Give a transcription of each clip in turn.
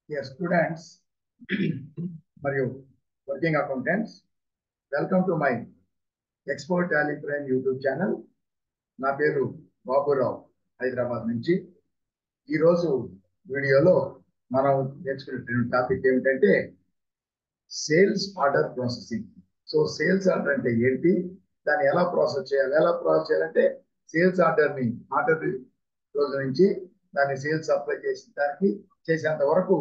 Yes, students మరియు working accountants, welcome to my export Tally prime YouTube channel. నా పేరు బాబురావు, హైదరాబాద్ నుంచి. ఈరోజు వీడియోలో మనం నేర్చుకునే టాపిక్ ఏమిటంటే sales order processing. So sales order అంటే ఏంటి, దాన్ని ఎలా ప్రాసెస్ చేయాలంటే సేల్స్ ఆర్డర్ని ఆర్డర్ రోజు నుంచి దాన్ని సేల్స్ అప్లై చేసిన దానికి చేసేంత వరకు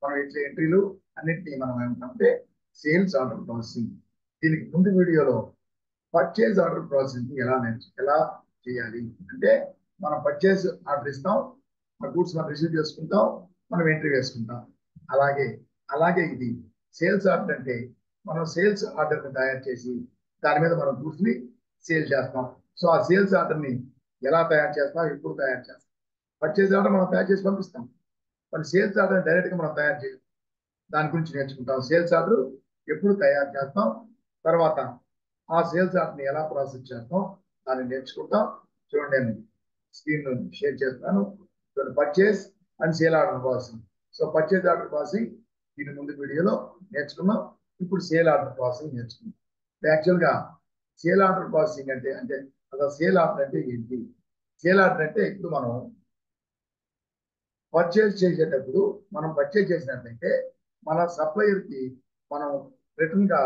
మనం ఇచ్చే ఎంట్రీలు అన్నింటినీ మనం ఏమంటామంటే సేల్స్ ఆర్డర్ ప్రాసెసింగ్. దీనికి ముందు వీడియోలో పర్చేజ్ ఆర్డర్ ప్రాసెసింగ్ ఎలా చేయాలి అంటే, మనం పర్చేజ్ ఆర్డర్ ఇస్తాం, మన గూడ్స్ మనం రిసీవ్ చేసుకుంటాం, మనం ఎంట్రీ వేసుకుంటాం. అలాగే ఇది సేల్స్ ఆర్డర్ అంటే మనం సేల్స్ ఆర్డర్ని తయారు చేసి దాని మీద మనం గూడ్స్ని సేల్ చేస్తాం. సో ఆ సేల్స్ ఆర్డర్ని ఎలా తయారు చేస్తాం, ఎప్పుడు తయారు చేస్తాం. పర్చేజ్ ఆర్డర్ మనం తయారు చేసి పంపిస్తాం, మరి సేల్స్ ఆర్డర్ డైరెక్ట్గా మనం తయారు చేయం. దాని గురించి నేర్చుకుంటాం. సేల్స్ ఆర్డర్ ఎప్పుడు తయారు చేస్తాం, తర్వాత ఆ సేల్స్ ఆర్డర్ని ఎలా ప్రాసెస్ చేస్తాం, దాన్ని నేర్చుకుంటాం. చూడండి, నేను స్క్రీన్ షేర్ చేస్తాను. చూడండి, purchase and sale order processing. So purchase order processing దీని ముందు వీడియోలో నేర్చుకున్నాం. ఇప్పుడు సేల్ ఆర్డర్ ప్రాసెసింగ్ నేర్చుకున్నాం. యాక్చువల్గా సేల్ ఆర్డర్ ప్రాసెసింగ్ అంటే అసలు సేల్ ఆర్డర్ అంటే ఏంటి? సేల్ ఆర్డర్ అంటే ఇప్పుడు మనం పర్చేజ్ చేసేటప్పుడు మనం పర్చేజ్ చేసినట్లయితే మన సప్లయర్కి మనం రిటర్న్గా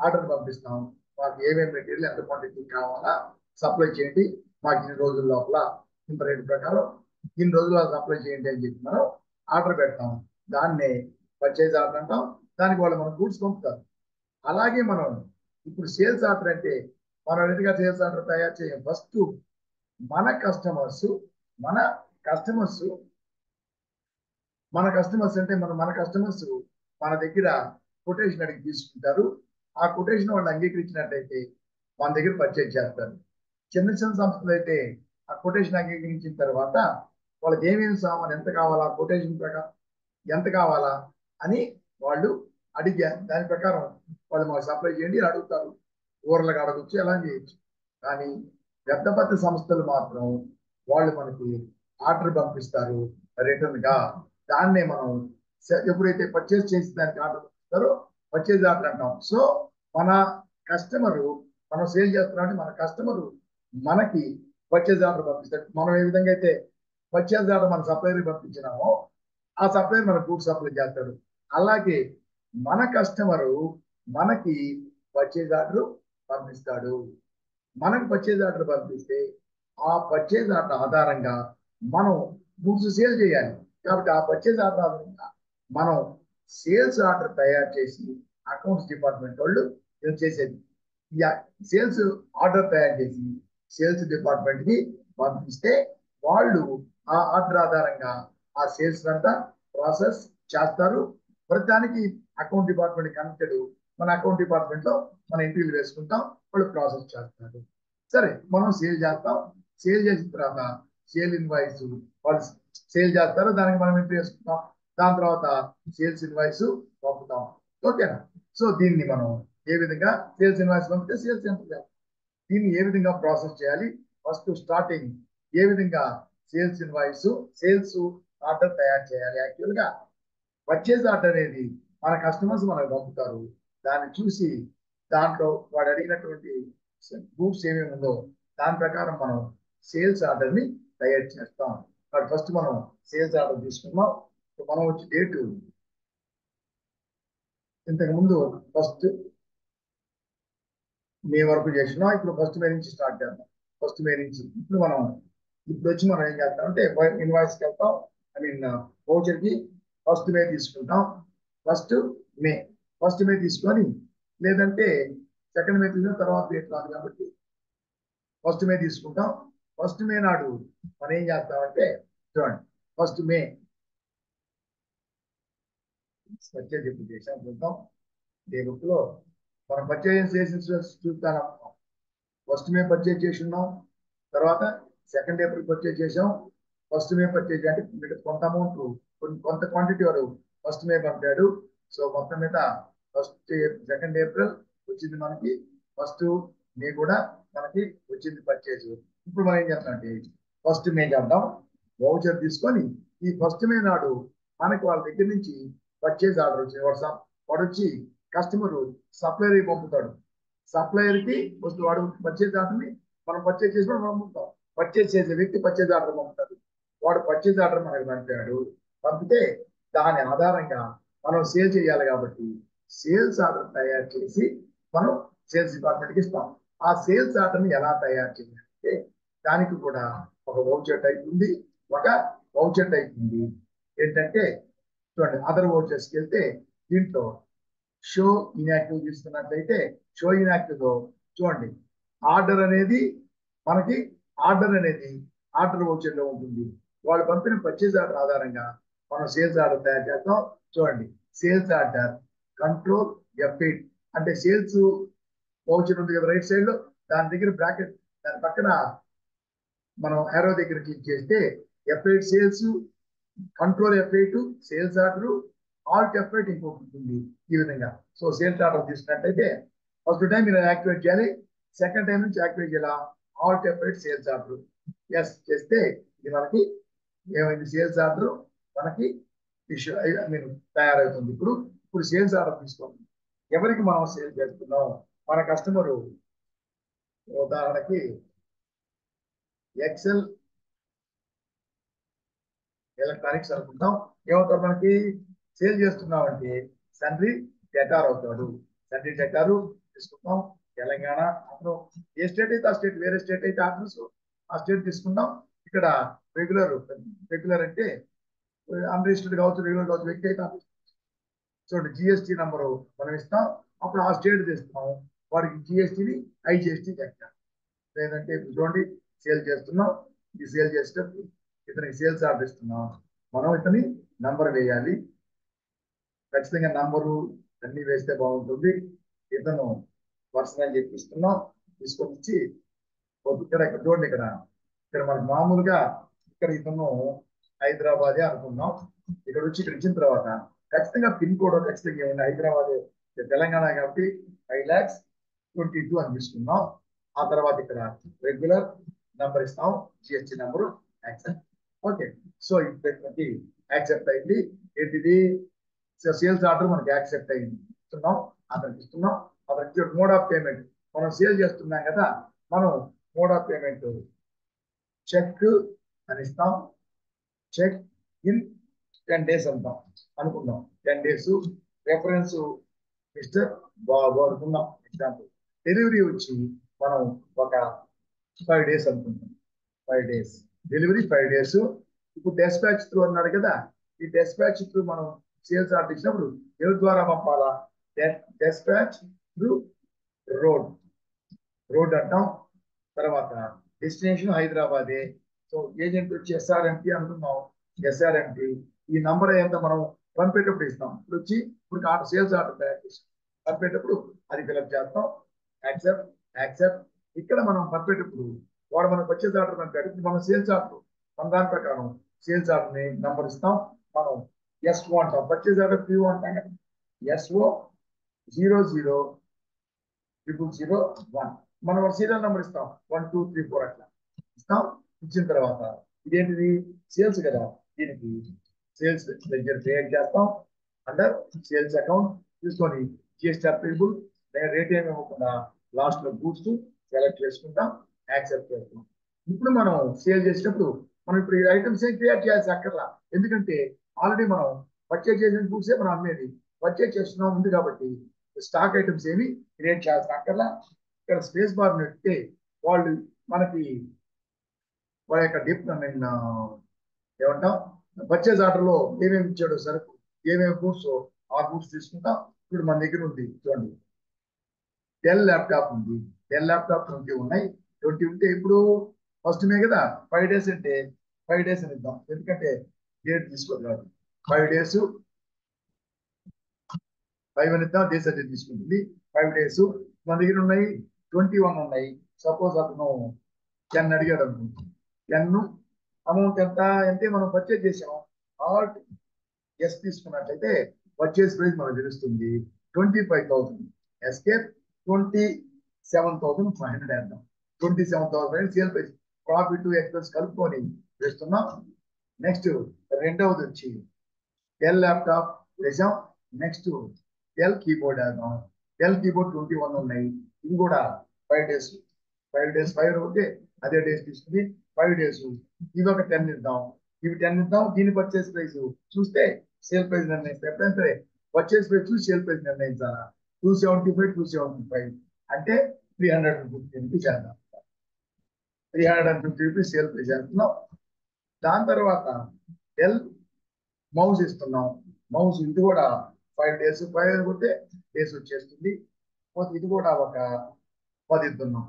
ఆర్డర్ పంపిస్తాం. మాకు ఏమేమి మెటీరియల్ ఎంత క్వాంటిటీ కావాలా సప్లై చేయండి, మాకు ఇన్ని రోజుల లోపల ఇంత రేటు ప్రకారం ఇన్ని రోజుల్లో సప్లై చేయండి అని చెప్పి మనం ఆర్డర్ పెడతాం. దాన్నే పర్చేజ్ ఆర్డర్ అంటాం. దానికి వాళ్ళు మన గూడ్స్ పంపుతారు. అలాగే మనం ఇప్పుడు సేల్స్ ఆర్డర్ అంటే మనం రెడీగా సేల్స్ ఆర్డర్ తయారు చేయం. ఫస్ట్ మన కస్టమర్స్ మన కస్టమర్స్ అంటే మన కస్టమర్స్ మన దగ్గర కొటేషన్ అడిగి తీసుకుంటారు. ఆ కొటేషన్ వాళ్ళు అంగీకరించినట్టయితే మన దగ్గర పర్చేజ్ చేస్తారు. చిన్న సంస్థలు అయితే ఆ కొటేషన్ అంగీకరించిన తర్వాత వాళ్ళకి ఏమేమి సామాన్ ఎంత కావాలా, కొటేషన్ ప్రకారం ఎంత కావాలా అని వాళ్ళు అడిగా దాని ప్రకారం వాళ్ళు మాకు సప్లై చేయండి అని అడుగుతారు. ఊర్లకు అడగచ్చు, ఎలా చేయొచ్చు. కానీ పెద్ద సంస్థలు మాత్రం వాళ్ళు మనకి ఆర్డర్ పంపిస్తారు రిటర్న్గా. దాన్నే మనం ఎప్పుడైతే పర్చేజ్ చేసి దానికి ఆర్డర్ పంపిస్తారో పర్చేజ్ ఆర్డర్ అంటాం. సో మన కస్టమరు, మనం సేల్ చేస్తున్నామంటే మన కస్టమరు మనకి పర్చేజ్ ఆర్డర్ పంపిస్తాడు. మనం ఏ విధంగా అయితే పర్చేజ్ ఆర్డర్ మన సప్లైర్కి పంపించినామో ఆ సప్లైర్ మన గూడ్స్ సప్లై చేస్తాడు. అలాగే మన కస్టమరు మనకి పర్చేజ్ ఆర్డర్ పంపిస్తాడు. మనకు పర్చేజ్ ఆర్డర్ పంపిస్తే ఆ పర్చేజ్ ఆర్డర్ ఆధారంగా మనం గూడ్స్ సేల్ చేయాలి. కాబట్టి ఆ పర్చేజ్ ఆర్డర్ ఆధారంగా మనం సేల్స్ ఆర్డర్ తయారు చేసి అకౌంట్స్ డిపార్ట్మెంట్ వాళ్ళు చేసేది. సేల్స్ ఆర్డర్ తయారు చేసి సేల్స్ డిపార్ట్మెంట్ కి పంపిస్తే వాళ్ళు ఆ ఆర్డర్ ఆధారంగా ఆ సేల్స్ అంతా ప్రాసెస్ చేస్తారు. ప్రతిదానికి అకౌంట్ డిపార్ట్మెంట్ కనెక్టెడ్. మన అకౌంట్ డిపార్ట్మెంట్ లో మన ఎంట్రీలు వేసుకుంటాం, వాళ్ళు ప్రాసెస్ చేస్తారు. సరే, మనం సేల్ చేస్తాం. సేల్ చేసిన తర్వాత సేల్ ఇన్వాయిస్ వాళ్ళు సేల్ చేస్తారు, దానికి మనం ఎంట్రీ వేసుకుంటాం. దాని తర్వాత సేల్స్ ఇన్వాయిస్ పంపుతాం. ఓకేనా? సో దీన్ని మనం ఏ విధంగా సేల్స్ ఇన్వాయిస్ పంపితే సేల్స్ ఎంత చేయాలి, దీన్ని ఏ విధంగా ప్రాసెస్ చేయాలి, ఫస్ట్ స్టార్టింగ్ ఏ విధంగా సేల్స్ ఇన్వాయిస్ సేల్స్ ఆర్డర్ తయారు చేయాలి. యాక్చువల్గా పర్చేజ్ ఆర్డర్ అనేది మన కస్టమర్స్ మనకు పంపుతారు. దాన్ని చూసి దాంట్లో వాడు అడిగినటువంటి గూడ్స్ ఏమేమి ఉందో దాని ప్రకారం మనం సేల్స్ ఆర్డర్ని తయారు చేస్తాం. బట్ ఫస్ట్ మనం సేల్స్ ఆర్డర్ తీసుకున్నాం. మనం వచ్చి డేటు ఇంతకుముందు ఫస్ట్ మే వరకు చేసినాం. ఇప్పుడు ఫస్ట్ మే నుంచి స్టార్ట్ చేద్దాం. ఫస్ట్ మే నుంచి ఇప్పుడు వచ్చి మనం ఏం చేస్తాం అంటే ఇన్వాయిస్కి వెళ్తాం. వౌచర్కి ఫస్ట్ మే తీసుకుంటాం. ఫస్ట్ మే తీసుకొని, లేదంటే సెకండ్ మే తీసుకున్న తర్వాత డేట్ రాదు కాబట్టి ఫస్ట్ మే తీసుకుంటాం. ఫస్ట్ మే నాడు మనం ఏం చేస్తామంటే చూడండి, ఫస్ట్ మే పర్చేజ్ ఎప్పుడు చేసాం చూద్దాం. ఏ బుక్ లో మనం పర్చేజ్ చేసి చూస్తాను. ఫస్ట్ మే పర్చేజ్ చేసి ఉన్నాం, తర్వాత సెకండ్ ఏప్రిల్ పర్చేజ్ చేసాం. ఫస్ట్ మే పర్చేజ్ అంటే కొంత అమౌంట్ కొంత క్వాంటిటీ వాడు ఫస్ట్ మే పంపాడు. సో మొత్తం మీద సెకండ్ ఏప్రిల్ వచ్చింది మనకి, ఫస్ట్ మే కూడా మనకి వచ్చింది పర్చేజ్. ఇప్పుడు మనం ఏం చేస్తామంటే ఫస్ట్ మే చేద్దాం. వౌచర్ తీసుకొని ఈ ఫస్ట్ మే నాడు మనకి వాళ్ళ దగ్గర నుంచి పర్చేజ్ ఆర్డర్ వచ్చింది. వాడు వచ్చి కస్టమర్ సప్లయర్కి పంపుతాడు. సప్లయర్కి వస్తూ వాడు పర్చేజ్ ఆర్డర్ని మనం పర్చేజ్ చేసి మనం పంపుతాం. పర్చేజ్ చేసే వ్యక్తి పర్చేజ్ ఆర్డర్ పంపుతాడు. వాడు పర్చేజ్ ఆర్డర్ మనకి పంపాడు. పంపితే దాని ఆధారంగా మనం సేల్ చేయాలి కాబట్టి సేల్స్ ఆర్డర్ తయారు చేసి మనం సేల్స్ డిపార్ట్మెంట్కి ఇస్తాం. ఆ సేల్స్ ఆర్డర్ని ఎలా తయారు చేయాలంటే దానికి కూడా ఒక వౌచర్ టైప్ ఉంది, ఒక వౌచర్ టైప్ ఉంది. ఏంటంటే చూడండి, అదర్ వౌచర్స్కి వెళ్తే దీంట్లో షో ఇన్యాక్టివ్ తీసుకున్నట్లయితే షో ఇన్యాక్టివ్ లో చూడండి ఆర్డర్ అనేది మనకి ఆర్డర్ వౌచర్ లో ఉంటుంది. వాళ్ళు పంపిన పర్చేజ్ ఆర్డర్ ఆధారంగా మనం సేల్స్ ఆర్డర్ తయారు చేస్తాం. చూడండి, సేల్స్ ఆర్డర్ కంట్రోల్ F8 అంటే సేల్స్ వౌచర్ ఉంది కదా రైట్ సైడ్ లో, దాని దగ్గర బ్రాకెట్ దాని పక్కన మనం ఏరో దగ్గర క్లిక్ చేస్తే F8 sales, control F8 sales order, alt F8 ఇంకొకటి ఉంటుంది. ఈ విధంగా సో సేల్స్ ఆర్డర్ తీసుకున్నట్టయితే ఫస్ట్ టైం మీరు యాక్టివేట్ చేయాలి, సెకండ్ టైం నుంచి యాక్టివేట్ చేయాలి alt F8 sales order. Yes చేస్తే ఇది మనకి ఏమైంది, సేల్స్ ఆర్డర్ మనకి తయారవుతుంది. ఇప్పుడు సేల్స్ ఆర్డర్ తీసుకోండి. ఎవరికి మనం సేల్ చేస్తున్నాం, మన కస్టమరు ఉదాహరణకి ఎక్సెల్ ఎలక్ట్రానిక్స్ అనుకుంటాం. ఏమవుతారు మనకి సేల్ చేస్తున్నాం అంటే సండ్రీ డెటార్ అవుతాడు. సండ్రీ డెటారు తీసుకుంటాం. తెలంగాణ అతను ఏ స్టేట్ అయితే ఆ స్టేట్, వేరే స్టేట్ అయితే అడ్రస్ ఆ స్టేట్ తీసుకుంటాం. ఇక్కడ రెగ్యులర్ అంటే అన్రిజిస్టర్డ్ కావచ్చు, రెగ్యులర్ కావచ్చు, వ్యక్తి అయితే చూడండి జిఎస్టీ నంబరు మనం ఇస్తాం. అప్పుడు ఆ స్టేట్ తీస్తాం, వాడికి జిఎస్టీని ఐజిఎస్టీ చెప్తాం. లేదంటే చూడండి సేల్ చేస్తున్నాం, ఈ సేల్ చేసేటప్పుడు ఇతనికి సేల్స్ ఆర్డర్ ఇస్తున్నాం, మనం ఇతని నంబర్ వేయాలి. ఖచ్చితంగా నంబరు అన్ని వేస్తే బాగుంటుంది. ఇతను పర్సనల్ చెప్పిస్తున్నాం, తీసుకొని ఇచ్చి ఇక్కడ చూడండి, ఇక్కడ మనకు మామూలుగా ఇక్కడ ఇతను హైదరాబాదే అనుకున్నాం. ఇక్కడ వచ్చి ఇక్కడ ఇచ్చిన తర్వాత ఖచ్చితంగా పిన్ కోడ్ ఖచ్చితంగా ఏమైనా హైదరాబాద్ తెలంగాణ కాబట్టి 5,22,000 అని తీసుకున్నాం. ఆ తర్వాత ఇక్కడ రెగ్యులర్ నంబర్ ఇస్తాం, GST number accept. Okay, so ఇప్పుడు యాక్సెప్ట్ అయింది. ఏంటిది సేల్స్ ఆర్డర్ మనకి యాక్సెప్ట్ అయింది. ఇస్తున్నాం, అతనికి ఇస్తున్నాం. అతనికి మోడ్ ఆఫ్ పేమెంట్ మనం సేల్ చేస్తున్నాం కదా, మనం మోడ్ ఆఫ్ పేమెంట్ చెక్ అని ఇస్తాం. చెక్ ఇన్ 10 days అంటాం అనుకుందాం. 10 days రెఫరెన్స్ మిస్టర్ బాబు అనుకుందాం ఎగ్జాంపుల్. డెలివరీ వచ్చి మనం ఒక 5 days అనుకుంటాం. 5 days డెలివరీ, 5 days. ఇప్పుడు డెస్పాచ్ త్రూ అన్నాడు కదా, ఈ డెస్పాచ్ త్రూ మనం సేల్స్ ఆర్డర్ ఇచ్చినప్పుడు ఎవరి ద్వారా పంపాలా, డెస్పాచ్ త్రూ రోడ్ అంటాం. తర్వాత డెస్టినేషన్ హైదరాబాదే. సో ఏజెంట్ వచ్చి ఎస్ఆర్ఎంటి అనుకున్నాం. ఎస్ఆర్ఎంటి ఈ నంబర్ ఎంత మనం పంపేటప్పుడు ఇస్తాం. ఇప్పుడు వచ్చి ఇప్పుడు సేల్స్ ఆర్డర్ తయారు చేస్తాం, పంపేటప్పుడు అది ఫిల్అప్ చేస్తాం. యాక్సెప్ట్. ఇక్కడ మనం పంపేటప్పుడు వాడు మనకు పర్చేజ్ ఆర్డర్ పంపాడు, మనం సేల్స్ ఆర్డర్ మన దాని ప్రకారం సేల్స్ ఆర్డర్ ని నంబర్ ఇస్తాం. మనం ఎస్ఓ అంటాం, పర్చేజ్ ఆర్డర్ PO అంటాం కదా, SO 000001 మనం సీరియల్ నెంబర్ ఇస్తాం, 1 2 3 4 అట్లా ఇస్తాం. ఇచ్చిన తర్వాత ఇదేంటిది సేల్స్ కదా, దీనికి సేల్స్ లెడ్జర్ క్రియేట్ చేస్తాం. అండర్ సేల్స్ అకౌంట్ తీసుకొని జిఎస్టీ అప్లికబుల్ రేట్ ఏమి ఇవ్వకుండా లాస్ట్ లో గూడ్స్ సెలెక్ట్ చేసుకుంటాం, యాక్సెప్ట్ చేస్తాం. ఇప్పుడు మనం సేల్ చేసేటప్పుడు మనం ఇప్పుడు ఈ ఐటమ్స్ ఏం క్రియేట్ చేయాల్సి అక్కర్లా, ఎందుకంటే ఆల్రెడీ మనం పర్చేజ్ చేసిన గూడ్సే మనం అమ్మేది, పర్చేజ్ చేస్తున్నాం ఉంది కాబట్టి స్టాక్ ఐటమ్స్ ఏమి క్రియేట్ చేయాల్సిన అక్కర్లా. ఇక్కడ స్పేస్ బార్ నొక్కితే వాళ్ళు మనకి వాళ్ళ యొక్క ఏమంటాం పర్చేజ్ ఆర్డర్ లో ఏమేమి ఇచ్చాడో సరుకు, ఏమేమి గూడ్స్ ఆ గూడ్స్ తీసుకుంటాం. ఇప్పుడు మన దగ్గర ఉంది చూడండి, డెల్ ల్యాప్టాప్ ఉంది. డెల్ ల్యాప్టాప్ 20 ఉన్నాయి. 20 ఉంటే ఇప్పుడు ఫస్ట్ మే కదా, 5 days అంటే 5 days అని ఇద్దాం, ఎందుకంటే డేట్ తీసుకోదు కాబట్టి 5 days 5 అని ఇద్దాం, డేస్ అయితే తీసుకుంటుంది. 5 days మన దగ్గర ఉన్నాయి 21 ఉన్నాయి. సపోజ్ అతను 10 అడిగాడు అనుకుంటుంది, 10 అమౌంట్ ఎంత అంటే మనం పర్చేజ్ చేసాం. ఆల్ట్ ఎస్ తీసుకున్నట్లయితే పర్చేజ్ ప్రైస్ మనకు తెలుస్తుంది 25,000. ఎస్కేప్ 27,500 వేద్దాం. 27,500 సేల్ ప్రైస్, ప్రాఫిట్ ఎక్స్పెన్స్ కలుపుకొని వేస్తున్నాం. నెక్స్ట్ రెండవది వచ్చి ఎల్ ల్యాప్టాప్ వేసాం. నెక్స్ట్ ఎల్ కీబోర్డ్ వేద్దాం. ఎల్ కీబోర్డ్ 21 ఉన్నాయి. ఇది కూడా 5 days. 5 days 5 ఉంటే అదే డేస్ తీసుకుని 5 days. ఇవి ఒక 10 ఇద్దాం. ఇవి 10 ఇద్దాం. దీని పర్చేస్ ప్రైస్ చూస్తే సేల్ ప్రైస్ నిర్ణయిస్తే ఎప్పుడైనా సరే పర్చేస్ ప్రైస్ చూసి సేల్ ప్రైస్ నిర్ణయించాలా. 275 అంటే 350 రూపీస్ చేద్దాం. 350 రూపీస్ సేల్ ప్రైస్ చేస్తున్నాం. దాని తర్వాత ఎల్ మౌస్ ఇస్తున్నాం. మౌస్ ఇది కూడా 5 days 5 కొడితే డేస్ వచ్చేస్తుంది. ఇది కూడా ఒక 10 ఇస్తున్నాం.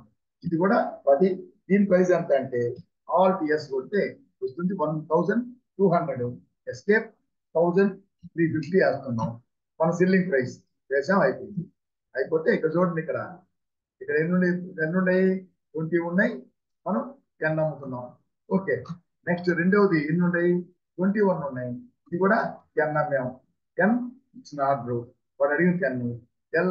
ఇది కూడా 10. దీని ప్రైస్ ఎంత అంటే ఆల్ టిఎస్ కొడితే వస్తుంది 1200. ఎస్కేప్ 1350 వేస్తున్నాం. మన సెల్లింగ్ ప్రైస్ వేసాం. అయిపోయింది. అయిపోతే ఇక్కడ చూడండి, ఇక్కడ ఎన్ని ఉన్నాయి 20 ఉన్నాయి. మనం 10 అమ్ముతున్నాం. ఓకే. నెక్స్ట్ రెండవది ఎన్ని ఉన్నాయి 21 ఉన్నాయి. ఇది కూడా 10 అమ్మాం. 10 ఇచ్చిన ఆర్డర్ వాడు అడిగిన 10.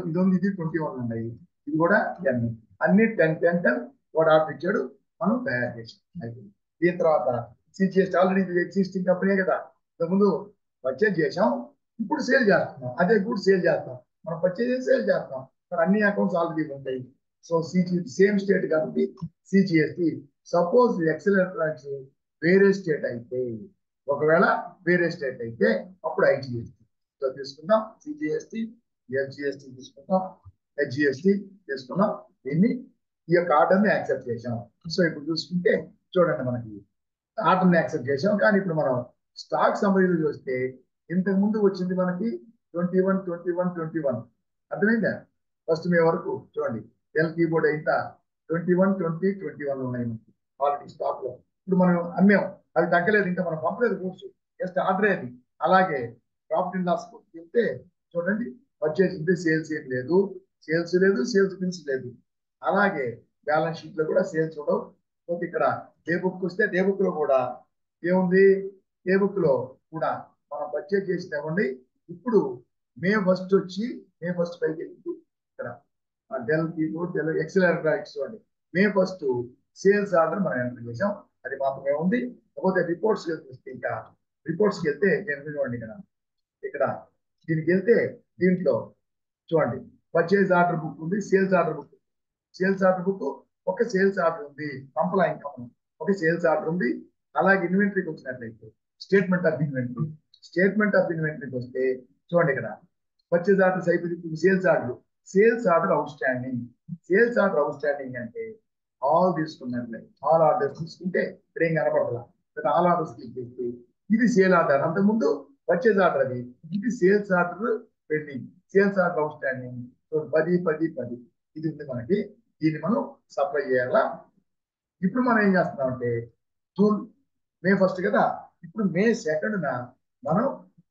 ఇది ఉంది, ఇది 21 ఉన్నాయి. ఇది కూడా 10. అన్ని 10 వాడు ఆర్డర్ ఇచ్చాడు, మనం తయారు చేసాం. అయిపోయింది. దీని తర్వాత సిజిఎస్టీ ఆల్రెడీ ఎగ్జిస్టింగ్ కంపెనీ కదా, ఇంతకుముందు పర్చేజ్ చేసాం, ఇప్పుడు సేల్ చేస్తున్నాం. అదే గుడ్ సేల్ చేస్తాం. మనం పర్చేజ్ చేసి సేల్ చేస్తాం. మరి అన్ని అకౌంట్స్ ఆల్రెడీ ఉంటాయి. సో సేమ్ స్టేట్ కాబట్టి సిజిఎస్టీ. సపోజ్ ఎక్సెల్ ఎలక్ట్రానిక్స్ వేరే స్టేట్ అయితే, ఒకవేళ వేరే స్టేట్ అయితే అప్పుడు ఐజిఎస్టీ. సో తీసుకుందాం. సిజిఎస్టీ, ఎఫ్జిఎస్టీ తీసుకుందాం, హెచ్జిఎస్టీ తీసుకున్నాం. దీన్ని ఈ యొక్క ఆర్డర్ని యాక్సెప్ట్ చేసాం. సో ఇప్పుడు చూసుకుంటే చూడండి, మనకి ఆర్డర్ని యాక్సెప్ట్ చేసాం. కానీ ఇప్పుడు మనం స్టాక్ సమ్మరీలు చూస్తే ఇంతకు ముందు వచ్చింది మనకి 21 అర్థమైందా? ఫస్ట్ మే వరకు చూడండి. ఎల్ కీబోర్డ్ అయితే 21 20 21 ఉన్నాయి మనకి ఆల్రెడీ స్టాక్ లో. ఇప్పుడు మనం అమ్మాం, అది తగ్గలేదు, ఇంకా మనం పంపలేదు గూడ్స్, జస్ట్ ఆర్డర్ అది. అలాగే ప్రాఫిట్ అండ్ లాస్ చెప్తే చూడండి, పర్చేజ్ ఉంది, సేల్స్ ఏం లేదు, సేల్స్ లేదు, సేల్స్ బిల్స్ లేదు. అలాగే బ్యాలెన్స్ షీట్ లో కూడా సేల్స్ ఉండవు. ఇక్కడ డే బుక్ వస్తే డే బుక్ లో కూడా ఏముంది, డే బుక్ లో కూడా మనం పర్చేజ్ చేసిన ఇవ్వండి. ఇప్పుడు మే 1 వచ్చి మే 1 పైకి ఇక్కడ del keyboard, del Excel Electronics చూడండి. మే 1 సేల్స్ ఆర్డర్ మనం ఎంటర్ చేసాం, అది మాత్రమే ఉంది. కాకపోతే రిపోర్ట్స్ వస్తే ఇంకా రిపోర్ట్స్కి వెళ్తే నేను చూడండి, ఇక్కడ దీనికి వెళ్తే దీంట్లో చూడండి పర్చేజ్ ఆర్డర్ బుక్ ఉంది, sales order book. Sales order book ఒక సేల్స్ ఆర్డర్ ఉంది, పంపలా ఇంకా మనం. ఒక సేల్స్ ఆర్డర్ ఉంది. అలాగే ఇన్వెంటరీకి వచ్చినట్లయితే statement of inventory. Statement of ఇన్వెంటరీకి వస్తే చూడండి, ఇక్కడ పర్చేజ్ ఆర్డర్స్ అయిపోయింది. Sales order outstanding. Sales order outstanding అంటే ఆల్ తీసుకున్నట్లే, ఆల్ ఆర్డర్స్ తీసుకుంటే ఇక్కడ ఏం కనపడాల. ఆల్ ఆర్డర్స్ తీసుకుంటే ఇది సేల్ ఆర్డర్, అంతకుముందు పర్చేజ్ ఆర్డర్ అది. ఇది sales order pending, sales order outstanding. So 10 ఇది ఉంది మనకి. దీన్ని మనం సప్లై చేయాలా. ఇప్పుడు మనం ఏం చేస్తున్నామంటే మే 1 కదా, ఇప్పుడు మే 2న మనం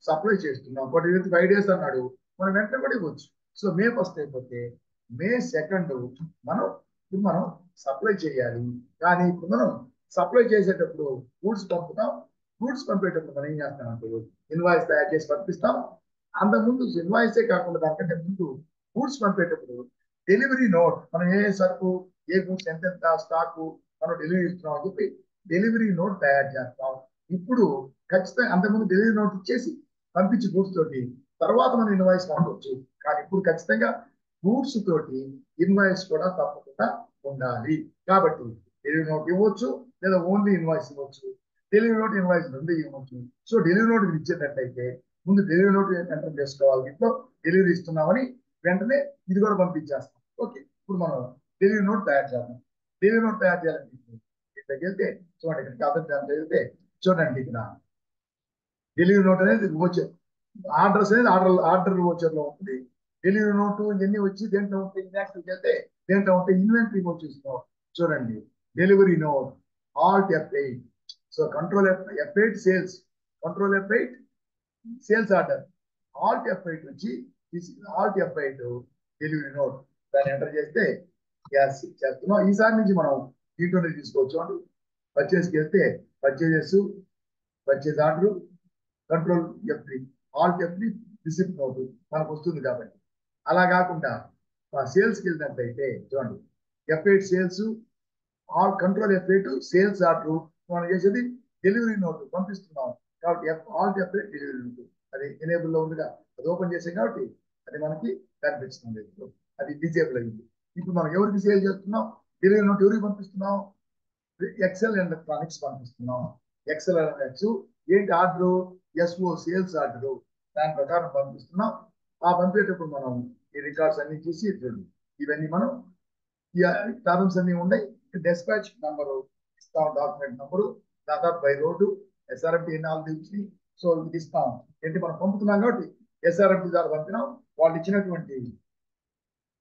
సప్లై చేస్తున్నాం. బట్ 5 days అన్నాడు, మనం వెంటనే కూడా ఇవ్వచ్చు. సో మే 1 అయిపోతే మే 2 మనం సప్లై చేయాలి. కానీ ఇప్పుడు మనం సప్లై చేసేటప్పుడు గూడ్స్ పంపుతాం. గూడ్స్ పంపేటప్పుడు మనం ఏం చేస్తామంటే ఇన్వాయిస్ తయారు చేసి పంపిస్తాం. అంతకుముందు ఇన్వాయిసే కాకుండా దానికంటే ముందు గూడ్స్ పంపేటప్పుడు డెలివరీ నోట్, మనం ఏ సరుకు ఏ గూడ్స్ ఎంతెంత స్టాకు మనం డెలివరీ ఇస్తున్నాం అని చెప్పి డెలివరీ నోట్ తయారు చేస్తాం. ఇప్పుడు ఖచ్చితంగా అంతకుముందు డెలివరీ నోట్ ఇచ్చేసి పంపించి గూడ్స్ తోటి తర్వాత మనం ఇన్వాయిస్ పంపవచ్చు. కానీ ఇప్పుడు ఖచ్చితంగా గూడ్స్ తోటి ఇన్వాయిస్ కూడా తప్పకుండా ఉండాలి. కాబట్టి డెలివరీ నోట్ ఇవ్వచ్చు, లేదా ఓన్లీ ఇన్వాయిస్ ఇవ్వచ్చు. డెలివరీ నోట్ ఇన్వాయిస్ రెండు ఇవ్వచ్చు. సో డెలివరీ నోట్ ఇచ్చేటట్టయితే ముందు డెలివరీ నోట్ ఎంటర్ చేసుకోవాలి. ఇంట్లో డెలివరీ ఇస్తున్నామని వెంటనే ఇది కూడా పంపించేస్తాం. ఓకే, ఇప్పుడు మనం డెలివరీ నోట్ తయారు చేద్దాం. డెలివరీ నోట్ తయారు చేయాలంటే ఇక్కడికి వెళ్తే చూడండి, ఇక్కడ అర్థం వెళ్తే చూడండి, ఇక్కడ డెలివరీ నోట్ అనేది ఓచర్, ఆర్డర్స్ అనేది ఆర్డర్ ఓచర్ లో ఉంటుంది. డెలివరీ నోటు ఇవన్నీ వచ్చి దేంట్లో ఉంటాయి, ఇన్యాక్టివ్కి వెళ్తే దేంట్లో ఉంటాయి, ఇన్వెంటరీ వచ్చేస్తున్నాం. చూడండి, delivery note Alt F8. So control F8 sales, control F8 sales order, alt F8 వచ్చి ఆల్ట్ F8 డెలివరీ నోట్. దాన్ని ఎంటర్ చేస్తే గ్యాస్ చేస్తున్నాం. ఈసారి నుంచి మనం దీంట్లోనే తీసుకోవచ్చు అండి. పర్చేస్కి వెళ్తే purchase order, control F3, Alt F3 receipt note మనకు వస్తుంది. కాబట్టి అలా కాకుండా సేల్స్కి వెళ్ళినట్లయితే చూడండి, F8 sales, control F8 sales order. మనం చేసేది డెలివరీ నోట్ పంపిస్తున్నాం కాబట్టి ఆల్ట్ F8 డెలివరీ నోట్. అది ఎనేబుల్ లో ఉందిగా, అది ఓపెన్ చేసాం కాబట్టి అది మనకి కనిపిస్తుంది. అది డిజేబుల్ అయింది. ఇప్పుడు మనం ఎవరికి సేల్ చేస్తున్నాం, డెలివరీ నోట్ ఎవరికి పంపిస్తున్నాం, ఎక్సెల్ ఎలక్ట్రానిక్స్ పంపిస్తున్నాం. ఎక్సెల్ ఎలక్ట్రానిక్స్ ఏంటి ఆర్డర్, ఎస్ఓ సేల్స్ ఆర్డర్, దాని ప్రకారం పంపిస్తున్నాం. ఆ పంపేటప్పుడు మనం ఈ రికార్డ్స్ అన్ని చూసి ఇవన్నీ మనం ఈ టర్మ్స్ అన్ని ఉన్నాయి. డెస్పాచ్ నంబరు ఇస్తాం, డాక్యుమెంట్ నంబరు, దాదాపు బై రోడ్డు, ఎస్ఆర్ఎఫ్టీ ఎన్నాళ్ళు తెలిసి, సో ఇది ఇస్తాం. ఏంటి మనం పంపుతున్నాం కాబట్టి ఎస్ఆర్ఎఫ్టీ ద్వారా పంపినాం. వాళ్ళు ఇచ్చినటువంటి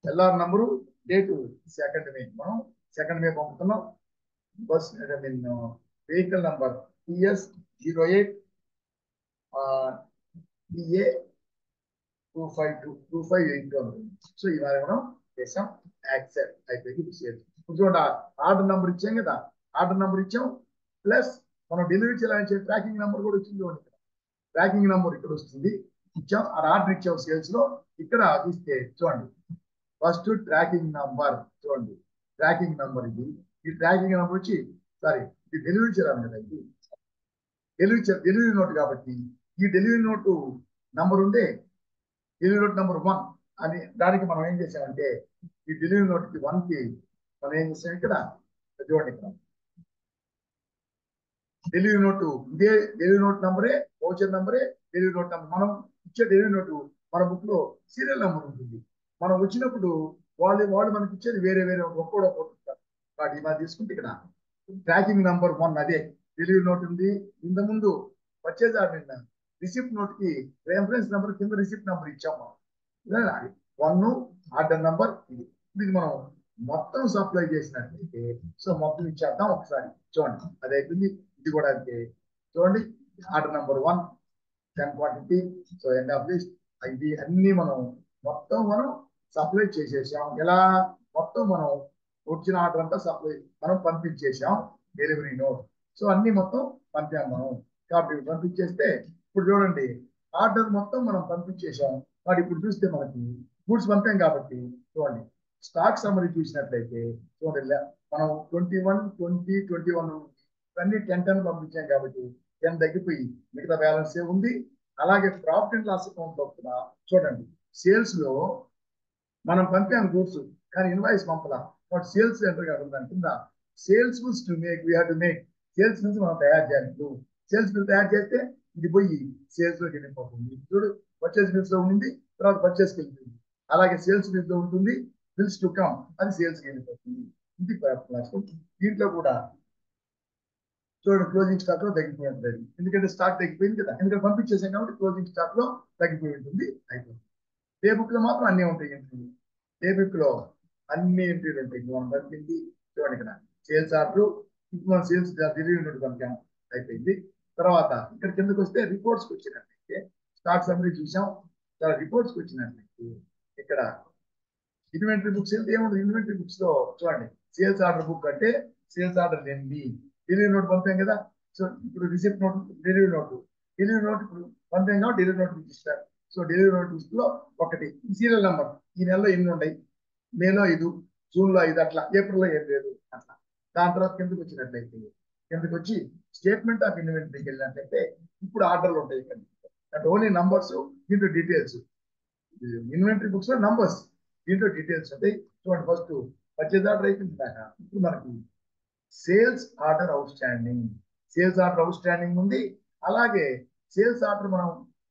ఎల్ఆర్ నంబరు, డేటు 2nd మే, మనం 2nd మే పంపుతున్నాం. Bus I mean vehicle number TS08 PA 2582. So ఇవాళ మనం చేసాం, యాక్సెప్ట్ అయిపోయింది. చూడండి, ఆర్డర్ నెంబర్ ఇచ్చాం కదా, ఆర్డర్ నెంబర్ ఇచ్చాం, ప్లస్ మనం డెలివరీ చేయాలని చెప్పి ట్రాకింగ్ నెంబర్ కూడా వచ్చింది. ట్రాకింగ్ నెంబర్ ఇక్కడ వస్తుంది, ఇచ్చాం. ఆ ఆర్డర్ ఇచ్చాం సేల్స్ లో. ఇక్కడ ఇస్తే చూడండి, ఫస్ట్ ట్రాకింగ్ నంబర్ చూడండి, ట్రాకింగ్ నంబర్ ఇది. ఈ ట్రాకింగ్ నెంబర్ వచ్చి సారీ, ఇది డెలివరీ చేయాలి కదా, ఇది డెలివరీ నోట్ కాబట్టి ఈ డెలివరీ నోటు నంబర్ ఉండే డెలివరీ నోట్ నంబర్ 1 అని, దానికి మనం ఏం చేసామంటే ఈ డెలివరీ నోట్ కి 1 కి మనం ఏం చేసాం, ఇక్కడ చూడండి, ఇక్కడ డెలివరీ నోటు ఇదే డెలివరీ నోట్ నంబరే, వౌచర్ నంబరే, డెలివరీ నోట్ నంబర్. మనం ఇచ్చే డెలివరీ నోటు మన బుక్ లో సీరియల్ నెంబర్ ఉంటుంది. మనం వచ్చినప్పుడు వాళ్ళు మనకి ఇచ్చేది వేరే వేరే ఒక్కొక్కటి. కాబట్టి మనం తీసుకుంటే ఇక్కడ ట్రాకింగ్ నంబర్ 1 అదే డెలివరీ నోట్ ఉంది. ఇంత ముందు పర్చేజ్ ఆర్డర్ రిసిప్ట్ నోట్ కి రెఫరెన్స్ నెంబర్ కింద రిసిప్ట్ నెంబర్ ఇచ్చాము. 1 ఆర్డర్ నంబర్ ఇది. ఇది మనం మొత్తం సప్లై చేసినట్లయితే, సో మొత్తం ఇచ్చేద్దాం ఒకసారి చూడండి, అది అయిపోయింది. ఇది కూడా అంతే చూడండి, order number 1 10 quantity, so end of list. ఇది అన్ని మనం సప్లై చేసేసాం. ఎలా మొత్తం మనం వచ్చిన ఆర్డర్ అంతా సప్లై మనం పంపించేసాం, డెలివరీ నోట్. సో అన్ని మొత్తం పంపాం మనం. కాబట్టి పంపించేస్తే ఇప్పుడు చూడండి, ఆర్డర్ మొత్తం మనం పంపించేసాం. కాబట్టి ఇప్పుడు చూస్తే మనకి గూడ్స్ పంపాం కాబట్టి చూడండి, స్టాక్ సమ్మరీ చూసినట్లయితే చూడండి, మనం 21, 20, 21 అన్ని 10 పంపించాం కాబట్టి 10 తగ్గిపోయి మిగతా బ్యాలెన్స్ ఏ ఉంది. అలాగే ప్రాఫిట్ అండ్ లాస్ అకౌంట్ లో కూడా చూడండి, సేల్స్ లో మనం పంపాం గూడ్స్ కానీ ఇన్వాయిస్ పంపలా. బట్ సేల్స్ ఎంటర్ కాదు, దాని కింద sales bills to make, we have to make. Sales bills మనం తయారు చేయాలి. సేల్స్ బిల్ తయారు చేస్తే ఇది పోయి సేల్స్ లోకి వెళ్ళిపోతుంది. చూడు, పర్చేస్ బిల్స్ లో ఉంది, తర్వాత పర్చేస్ కి వెళ్తుంది. అలాగే సేల్స్ బిల్స్ లో ఉంటుంది, బిల్స్ టు కమ్, అది సేల్స్ కి వెళ్ళిపోతుంది. ఇది దీంట్లో కూడా చూడండి, క్లోజింగ్ స్టాక్ లో తగ్గిపోయి ఉంటుంది. ఎందుకంటే స్టాక్ తగ్గిపోయింది కదా, ఎందుకంటే పంపించేసాం కాబట్టి క్లోజింగ్ స్టాక్ లో తగ్గిపోయి ఉంటుంది, అయిపోతుంది. డే బుక్ లో మాత్రం అన్నీ ఉంటాయి ఎంట్రీలు. డే బుక్ లో అన్ని ఎంట్రీలు ఉంటాయి. మనం పంపింది చూడండి, ఇక్కడ సేల్స్ ఆర్డర్, ఇప్పుడు మనం సేల్స్ డెలివరీ నోట్ పంపాం, అయిపోయింది. తర్వాత ఇక్కడ కిందకి వస్తే రిపోర్ట్స్ వచ్చినట్లయితే స్టాక్ సమ్మరీ చూసాం. రిపోర్ట్స్ వచ్చినట్లయితే ఇక్కడ ఇన్వెంటరీ బుక్స్ వెళ్తే ఏముంటుంది, ఇన్వెంటరీ బుక్స్ లో చూడండి, సేల్స్ ఆర్డర్ బుక్ అంటే సేల్స్ ఆర్డర్ లేనిది, డెలివరీ నోట్ పంపాం కదా. సో ఇప్పుడు రిసిప్ట్ నోట్, డెలివరీ నోట్ ఇప్పుడు పంపాం కాబట్టి డెలివరీ నోట్ ఇస్తారు. సో డెలివరీ నోట్ లో ఒకటి సీరియల్ నెంబర్, ఈ నెలలో ఎన్ని ఉన్నాయి, మేలో 5, జూన్ లో 5, అట్లా ఏప్రిల్ లో 7 లేదు అట్లా. దాని తర్వాత కిందకి వచ్చినట్లయితే కిందకి వచ్చి స్టేట్మెంట్ ఆఫ్ ఇన్వెంటరీకి వెళ్ళినట్లయితే ఇప్పుడు ఆర్డర్లు ఉంటాయి. అంటే ఓన్లీ నంబర్స్, దీంట్లో డీటెయిల్స్. ఇన్వెంటరీ బుక్స్ లో నంబర్స్, దీంట్లో డీటెయిల్స్ ఉంటాయి. చూడండి, ఫస్ట్ పర్చేజ్ ఆర్డర్ అయిపోయింది దాకా. ఇప్పుడు మనకి సేల్స్ ఆర్డర్ అవుట్ స్టాండింగ్ ఉంది. అలాగే సేల్స్ ఆర్డర్ మనం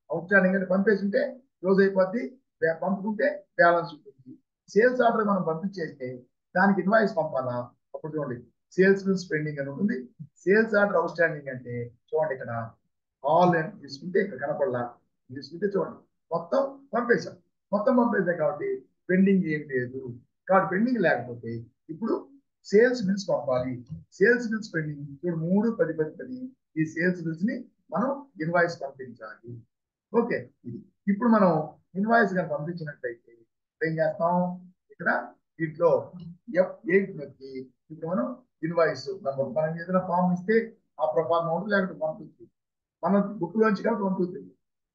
అవుట్ స్టాండింగ్ అంటే పంపేసి ఉంటే క్లోజ్ అయిపోద్ది, పంపుకుంటే బ్యాలెన్స్ ఉంటుంది. సేల్స్ ఆర్డర్ మనం పంపించేస్తే దానికి ఇన్వాయిస్ పంపాలా, అప్పుడు చూడండి సేల్స్ బిల్స్ పెండింగ్ అని ఉంటుంది. సేల్స్ ఆర్డర్ అవుట్ స్టాండింగ్ అంటే చూడండి, ఇక్కడ ఆల్ అని తీసుకుంటే ఇక్కడ కనపడలా, తీసుకుంటే చూడండి మొత్తం పంపేశాం కాబట్టి పెండింగ్ ఏం లేదు. కాబట్టి పెండింగ్ లేకపోతే ఇప్పుడు సేల్స్ బిల్స్ పంపాలి. సేల్స్ బిల్స్ పెండింగ్ ఇప్పుడు 3, 10, 10, 10 ఈ సేల్స్ బిల్స్ ని మనం ఇన్వాయిస్ పంపించాలి. ఓకే, ఇది ఇప్పుడు మనం ఇన్వాయిస్ గా పంపించినట్లయితే ఏం చేస్తాం, ఇక్కడ దీంట్లో F8 నొక్కి ఇప్పుడు మనం ఇన్వాయిస్ నంబర్, మనం ఏదైనా ఫామ్ ఇస్తే ఆ ప్రకారం ఉంటుంది, లేకపోతే పంపిస్తుంది మన బుక్ లోంచి కాబట్టి 1, 2, 3.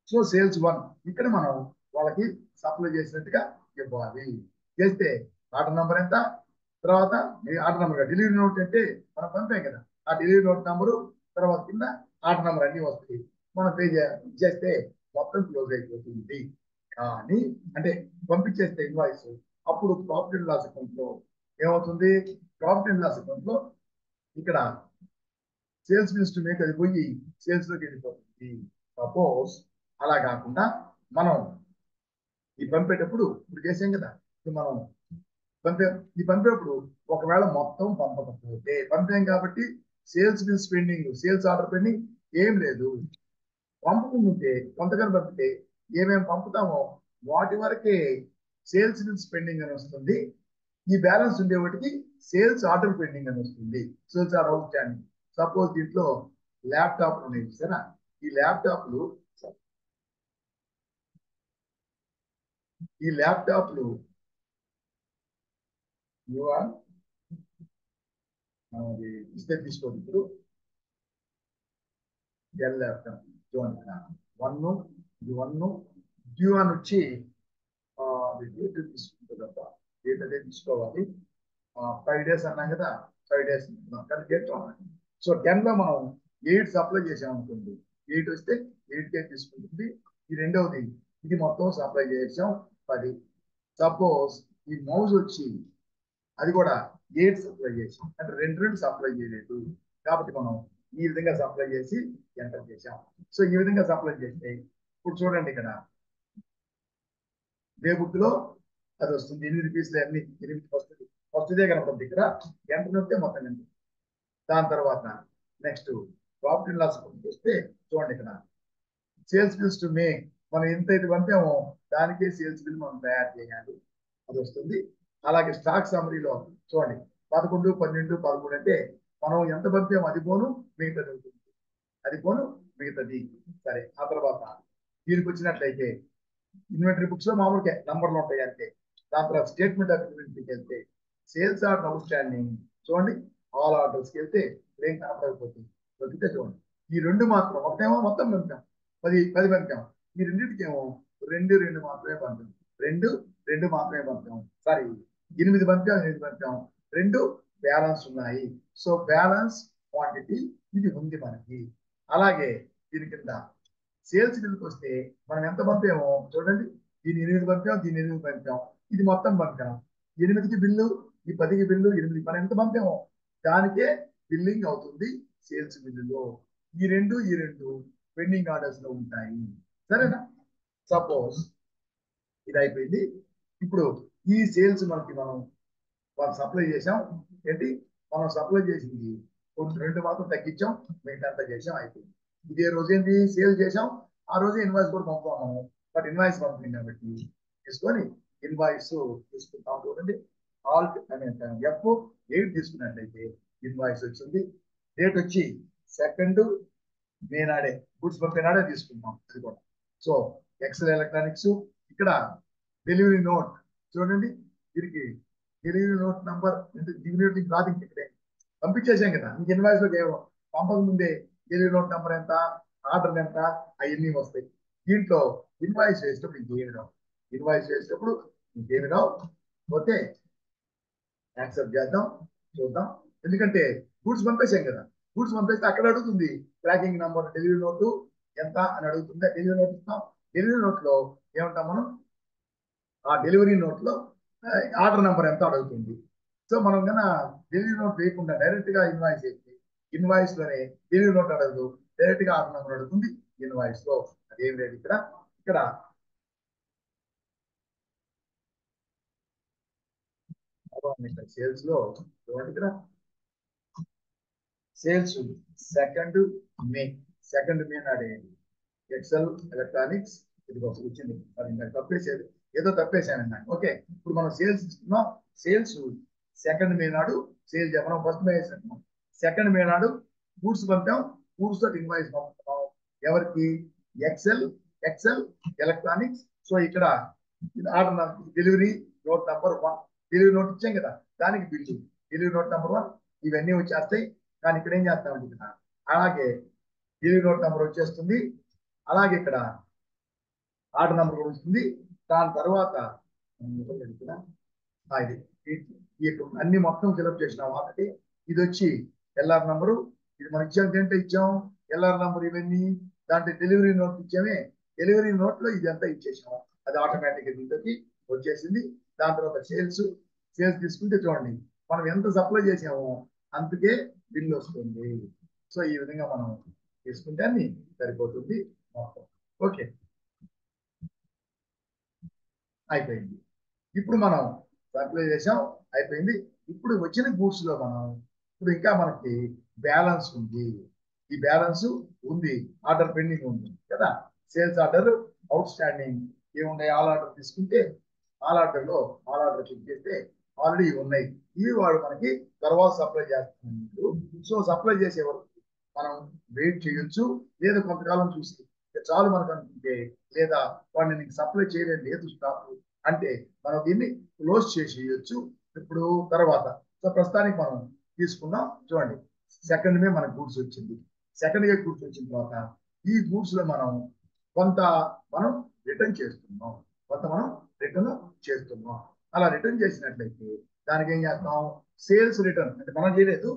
సో సేల్స్ 1 ఇక్కడ మనం వాళ్ళకి సప్లై చేసినట్టుగా ఇవ్వాలి. చేస్తే ఆర్డర్ నెంబర్ ఎంత, తర్వాత ఆర్డర్ నెంబర్ డెలివరీ నోట్ అంటే మనం పంపాం కదా, ఆ డెలివరీ నోట్ నెంబరు తర్వాత కింద ఆర్డర్ నెంబర్ అన్ని వస్తాయి. మనం పే చేస్తే మొత్తం క్లోజ్ అయిపోతుంది. కానీ అంటే పంపించేస్తే ఇన్వాయిస్ అప్పుడు ప్రాఫిట్ అండ్ లాస్ అకౌంట్ లో ఏమవుతుంది? ప్రాఫిట్ అండ్ లాస్ అకౌంట్ లో ఇక్కడ సేల్స్ మినిస్టర్ మేక్ అది పోయి సేల్స్ లోకి వెళ్ళిపోతుంది. సపోజ్ అలా కాకుండా మనం ఈ పంపేటప్పుడు ఇప్పుడు చేసాం కదా, ఇప్పుడు మనం పంపేటప్పుడు ఒకవేళ మొత్తం పంపకపోతే పంపాం కాబట్టి sales bills pending, sales order pending ఏం లేదు. పంపుకుంటే కొంతగానో పంపితే ఏమేమి పంపుతామో వాటి వరకే సేల్స్ బిల్స్ పెండింగ్ అని వస్తుంది. ఈ బ్యాలెన్స్ ఉండే వాటికి సేల్స్ ఆర్డర్ పెండింగ్ అని వస్తుంది. Sales order out standing. Suppose దీంట్లో ల్యాప్టాప్ ఉన్నాయి సరేనా, ఈ ల్యాప్టాప్లు ఇస్తే తీసుకోండి. ఇప్పుడు డెల్ ల్యాప్టాప్ వన్ ఇది వన్ డ్యూ అని వచ్చి డేట్ తీసుకుంటుంది తప్ప డేట్ అదే తీసుకోవాలి. 5 days అన్నాం కదా, 5 days కానీ డేట్ రావాలి. సో 10 లో మనం 8 సప్లై చేసాం అనుకోండి, 8 వస్తే 8K తీసుకుంటుంది. ఈ రెండవది ఇది మొత్తం సప్లై చేసాం 10. సపోజ్ ఈ మౌజ్ వచ్చి అది కూడా 8 సప్లై చేసాం అంటే రెండు సప్లై చేయలేదు కాబట్టి మనం ఈ విధంగా సప్లై చేసి ఎంటర్ చేసాం. సో ఈ విధంగా సప్లై చేస్తే ఇప్పుడు చూడండి ఇక్కడ డే బుక్ లో అది వస్తుంది 8 పీసులు అన్ని 8 ఫస్ట్ దే కనపడుతుంది. ఇక్కడ ఎంటర్ వస్తే మొత్తం ఎంత. దాని తర్వాత నెక్స్ట్ ప్రాఫిట్ అండ్ లాస్ వస్తే చూడండి ఇక్కడ సేల్స్ బిల్స్ టు మే మనం ఎంతైతే పంపామో దానికే సేల్స్ బిల్ మనం తయారు చేయాలి, అది వస్తుంది. అలాగే స్టాక్ సమ్మరీలో చూడండి 11, 12, 13 అంటే మనం ఎంత పంపామో అది పోను మిగతాది ఉంటుంది, అది పోను మిగతాది. సరే ఆ తర్వాత దీనికి వచ్చినట్లయితే ఇన్వెంటరీ బుక్స్ లో మామూలుగా నంబర్లు ఉంటాయి అంతే. దాని తర్వాత స్టేట్మెంట్ ఆఫ్ ఇన్వెంటరీకి వెళ్తే సేల్స్ ఆర్డర్ అవుట్ స్టాండింగ్ చూడండి, ఆల్ ఆర్డర్స్కి వెళ్తే ఏం కనపడకపోతుంది. దొరికితే చూడండి ఈ రెండు మాత్రం ఒకటేమో మొత్తం పంపాం 10 పంపాం, ఈ రెండింటికేమో 2 మాత్రమే పంపాం, 2 మాత్రమే పంపాం. సారీ 8 పంపాం, 8 పంపాం, 2 బ్యాలెన్స్ ఉన్నాయి. సో బ్యాలెన్స్ క్వాంటిటీ ఇది ఉంది మనకి. అలాగే దీని కింద సేల్స్ బిల్కి వస్తే మనం ఎంత పంపామో చూడండి, దీన్ని 8 పంపాం, దీన్ని 8 పంపాం, ఇది మొత్తం పంపాం. 8కి బిల్లు, ఈ 10కి బిల్లు, 8 మనం ఎంత పంపామో దానికే బిల్లింగ్ అవుతుంది సేల్స్ బిల్లులో. ఈ రెండు పెండింగ్ ఆర్డర్స్ లో ఉంటాయి. సరేనా? సపోజ్ ఇది అయిపోయింది. ఇప్పుడు ఈ సేల్స్ మనం సప్లై చేసాం. ఏంటి మనం సప్లై చేసింది 2 మాత్రం తగ్గించాం, మిగతా అంతా చేసాం, అయిపోయింది. ఇదే రోజు ఏంటి సేల్ చేసాం, ఆ రోజు ఇన్వాయిస్ కూడా పంపుతాము. బట్ ఇన్వాయిస్ పంపింది కాబట్టి తీసుకొని ఇన్వాయిస్ తీసుకుంటాం. చూడండి ఆల్ట్ అనే F8 తీసుకున్నట్లయితే ఇన్వాయిస్ వచ్చింది. డేట్ వచ్చి 2 మే నాడే, గుడ్స్ పంపే నాడే తీసుకుంటాం అది కూడా. సో ఎక్సెల్ ఎలక్ట్రానిక్స్ ఇక్కడ డెలివరీ నోట్ చూడండి, దీనికి డెలివరీ నోట్ నంబర్ డెలివరీ రాదు, ఇక్కడే పంపించేసాం కదా. ఇంక ఇన్వాయిస్ లో పంపక ముందే డెలివరీ నోట్ నెంబర్ ఎంత, ఆర్డర్ ఎంత, అవన్నీ వస్తాయి. దీంట్లో ఇన్వాయిస్ వేసేటప్పుడు ఇంకేమి రావు, ఇన్వాయిస్ వేసేటప్పుడు ఇంకేమి రావు. ఓకే యాక్సెప్ట్ చేద్దాం, చూద్దాం. ఎందుకంటే గూడ్స్ పంపేసాం కదా, గూడ్స్ పంపేస్తే అక్కడ అడుగుతుంది ట్రాకింగ్ నంబర్ డెలివరీ నోటు ఎంత అని అడుగుతుంది. డెలివరీ నోట్ ఇస్తాం, డెలివరీ నోట్ లో ఏమంటాం మనం, ఆ డెలివరీ నోట్ లో ఆర్డర్ నెంబర్ ఎంత అడుగుతుంది. సో మనం కన్నా డెలివరీ నోట్ వేయకుండా డైరెక్ట్ గా ఇన్వాయిస్ వేస్తే ఇన్వాయిస్ లోనే డెలివరీ నోట్ అడగదు, డైరెక్ట్ గా ఆర్డర్ నెంబర్ అడుగుతుంది ఇన్వాయిస్ లో. అదేం లేదు ఇక్కడ. ఇక్కడ సేల్స్ లో ఇక్కడ సేల్స్ 2 మే నాడే ఎక్సెల్ ఎలక్ట్రానిక్స్ ఇది వచ్చింది. అది ఇంకా తప్పేసేది ఏదో తప్పేసాను. ఓకే ఇప్పుడు మనం సేల్స్ ఇస్తున్నాం. సేల్స్ 2 మే నాడు సేల్ మనం ఫస్ట్ మే వేసాం, 2 మే నాడు గూడ్స్ పంపాం, గూడ్స్ తోటి ఇన్వాయిస్ పంపుతున్నాం. ఎవరికి? Excel Electronics. సో ఇక్కడ order delivery note number 1, delivery note ఇచ్చాం కదా దానికి బిల్లు డెలివరీ నోట్ నంబర్ 1 ఇవన్నీ వచ్చేస్తాయి. కానీ ఇక్కడ ఏం చేస్తామంటే ఇక్కడ అలాగే డెలివరీ నోట్ నంబర్ వచ్చేస్తుంది, అలాగే ఇక్కడ ఆర్డర్ నంబర్ కూడా వస్తుంది. దాని తర్వాత ఇది అన్ని మొత్తం ఫిల్అప్ చేసినాం ఆల్రెడీ. ఇది వచ్చి ఎల్ఆర్ నంబరు, ఇది మనం ఇచ్చాం, ఏంటో ఇచ్చాం ఎల్ఆర్ నంబర్, ఇవన్నీ దాంట్లో డెలివరీ నోట్ ఇచ్చామే డెలివరీ నోట్ లో ఇదంతా ఇచ్చేసాం, అది ఆటోమేటిక్ గా దీంట్లోకి వచ్చేసింది. దాని తర్వాత సేల్స్ తీసుకుంటే చూడండి మనం ఎంత సప్లై చేసామో అందుకే బిల్లు వస్తుంది. సో ఈ విధంగా మనం తీసుకుంటే అన్ని సరిపోతుంది మొత్తం. ఓకే, అయిపోయింది. ఇప్పుడు మనం సప్లై చేసాం, అయిపోయింది. ఇప్పుడు వచ్చిన గూడ్స్ లో మనం ఇప్పుడు ఇంకా మనకి బ్యాలెన్స్ ఉంది. ఈ బ్యాలెన్స్ ఉంది, ఆర్డర్ పెండింగ్ ఉంది కదా. సేల్స్ ఆర్డర్ అవుట్ స్టాండింగ్ ఏమున్నాయి, ఆల్ ఆర్డర్ తీసుకుంటే ఆల్ ఆర్డర్ లో ఆల్ ఆర్డర్ క్లిక్ చేస్తే ఆల్రెడీ ఉన్నాయి. ఇవి వాడు మనకి తర్వాత సప్లై చేస్తున్నారు. సో సప్లై చేసే వరకు మనం వెయిట్ చేయొచ్చు, లేదా కొంతకాలం చూసి చాలు మనకు అనుకుంటే, లేదా వాడిని నీకు సప్లై చేయలేదు లేదు స్టాక్ అంటే మనం దీన్ని క్లోజ్ చేసేయచ్చు. ఇప్పుడు తర్వాత సో ప్రస్తుతానికి మనం తీసుకున్నాం. చూడండి సెకండ్ మే మనకు గూడ్స్ వచ్చింది. సెకండ్ మే గూడ్స్ వచ్చిన తర్వాత ఈ గూడ్స్ లో మనం కొంత మనం రిటర్న్ చేస్తున్నాం, కొంత మనం రిటర్న్ చేస్తున్నాం. అలా రిటర్న్ చేసినట్లయితే దానికి ఏం చేస్తాం, సేల్స్ రిటర్న్ అంటే మనం చేయలేదు,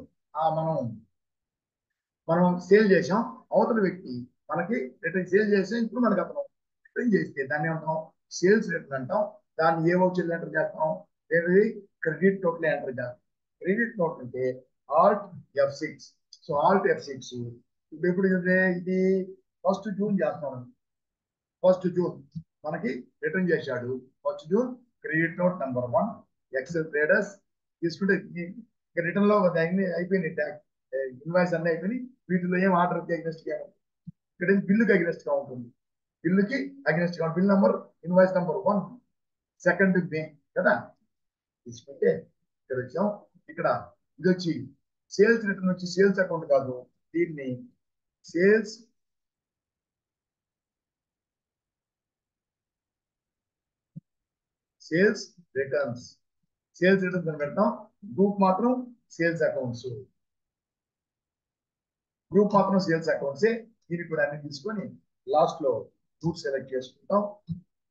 మనం సేల్ చేసాం, అవతల వ్యక్తి మనకి రిటర్న్ సేల్ చేసాం, ఇప్పుడు మనకి అతను రిటర్న్ చేస్తే దాన్ని ఏమంటాం, సేల్స్ రిటర్న్ అంటాం. దాన్ని ఏ వౌచర్లు ఎంటర్ చేస్తాం, ఏది క్రెడిట్ నోట్లు ఎంటర్ చేస్తాం. క్రెడిట్ నోట్ అంటే Alt F6. So Alt F6 ఇప్పుడు ఎప్పుడు ఇది 1 జూన్ చేస్తాం. 1 జూన్ మనకి రిటర్న్ చేశాడు. 1 June credit note number 1 Excel Traders తీసుకుంటే రిటర్న్ లో అయిపోయింది, ఇన్వాయిస్ అన్ని అయిపోయి వీటిలో ఏం ఆర్డర్ అగ్నెస్ట్ గా ఇక్కడ బిల్లుకి అగ్నెస్ట్ గా ఉంటుంది. బిల్లుకి అగ్నెస్ట్ గా బిల్ నంబర్ ఇన్వాయిస్ నంబర్ 1 2 మే కదా. తీసుకుంటే ఇక్కడ వచ్చాం. ఇక్కడ ఇది వచ్చి సేల్స్ రిటర్న్ వచ్చి సేల్స్ అకౌంట్ కాదు, దీన్ని సేల్స్ రిటర్న్స్ అని పెడతాం. గ్రూప్ మాత్రం సేల్స్ అకౌంట్స్, దీనికి కూడా అన్ని తీసుకొని లాస్ట్ లో గ్రూప్ సెలెక్ట్ చేసుకుంటాం.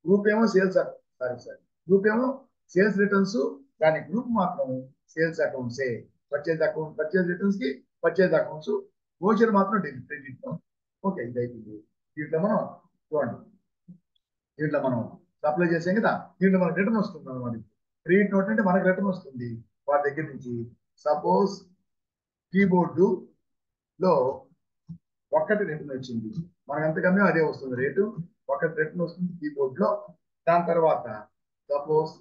గ్రూప్ ఏమో గ్రూప్ ఏమో సేల్స్ రిటర్న్స్, కానీ గ్రూప్ మాత్రం సేల్స్ అకౌంట్సే. పర్చేజ్ రిటర్న్స్ కి పర్చేజ్ అకౌంట్స్, వోచర్ మాత్రం క్రెడిట్. ఓకే, ఇది అయిపోయింది. దీంట్లో మనం చూడండి, దీంట్లో మనం సప్లై చేసాం కదా, దీంట్లో మనకు రిటర్న్ వస్తుంది అనమాట. క్రెడిట్ నోట్ అంటే మనకు రిటర్న్ వస్తుంది వారి దగ్గర నుంచి. సపోజ్ కీబోర్డు లో ఒక్కటి రిటర్న్ వచ్చింది, మనకు ఎంతకన్నా అదే వస్తుంది రేటు, ఒకటి రిటర్న్ వస్తుంది కీబోర్డ్ లో. దాని తర్వాత సపోజ్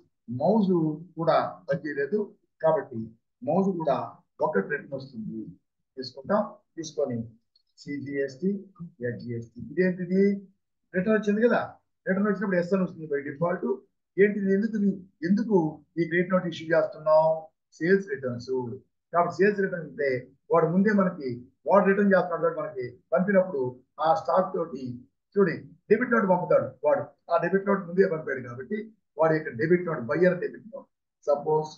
మౌజ్ కూడా పనిచేయలేదు కాబట్టి మౌజ్ కూడా ఒకటి రిటర్న్ వస్తుంది, తీసుకుంటాం. తీసుకొని సిజిఎస్టి HGST ఇదేంటిది, రిటర్న్ వచ్చింది కదా, రిటర్న్ వచ్చినప్పుడు ఎస్ అని వస్తుంది బై డిఫాల్ట్. ఏంటిది, ఎందుకు ఈ క్రెడిట్ నోట్ ఇష్యూ చేస్తున్నాం, సేల్స్ రిటర్న్స్. కాబట్టి సేల్స్ రిటర్న్ అంటే వాడు ముందే మనకి వాడు రిటర్న్ చేస్తున్నాడు, మనకి పంపినప్పుడు ఆ స్టాక్ తోటి చూడి డెబిట్ నోట్ పంపుతాడు వాడు, ఆ డెబిట్ నోట్ ముందే పంపాడు కాబట్టి వాడి యొక్క debit note buyer debit note suppose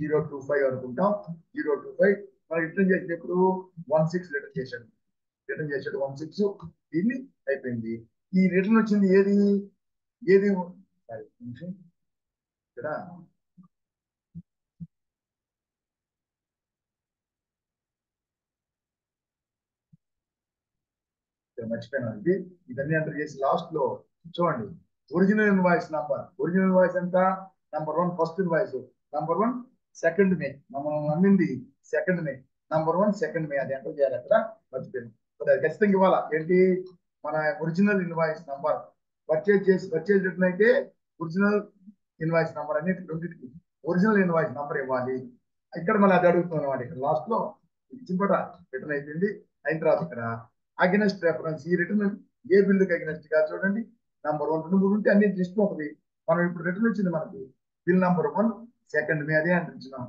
025 అనుకుంటాం. 025 మనం రిటర్న్ చేసినప్పుడు 16 రిటర్న్ చేశాడు. 16 దీన్ని అయిపోయింది. ఈ రిటర్న్ వచ్చింది ఏది ఇక్కడ మర్చిపోయినా, ఇదన్నీ ఎంటర్ చేసి లాస్ట్ లో చూడండి ఒరిజినల్ ఇన్వాయిస్ ఎంత, నంబర్ 1 ఫస్ట్ ఇన్వాయిస్, నంబర్ 1 2 మే, మనం అమ్మింది 2 మే, నంబర్ 1 2 మే, అది ఎంటర్ చేయాలి అక్కడ, మర్చిపోయాను. ఖచ్చితంగా ఇవ్వాలా ఏంటి, మన original invoice number. Purchase return అయితే ఒరిజినల్ ఇన్వాయిస్ నంబర్ అన్నిటి రెండింటికి ఒరిజినల్ ఇన్వాయిస్ నంబర్ ఇవ్వాలి. ఇక్కడ మళ్ళీ అది అడుగుతున్నాం అనమాట. ఇక్కడ లాస్ట్ లో ఇచ్చిన రిటర్న్ అయిపోయింది. అయిన తర్వాత ఇక్కడ అగెనెస్ట్ రెఫరెన్స్, ఈ రిటర్న్ ఏ బిల్లుకి అగెనెస్ట్ గా చూడండి, నంబర్ 1 2 3 ఉంటే అన్ని లిస్ట్ ఉంటుంది. మనం ఇప్పుడు రిటర్న్ వచ్చింది మనకి బిల్ నంబర్ 1 2 మే, అదే అంటున్నాం.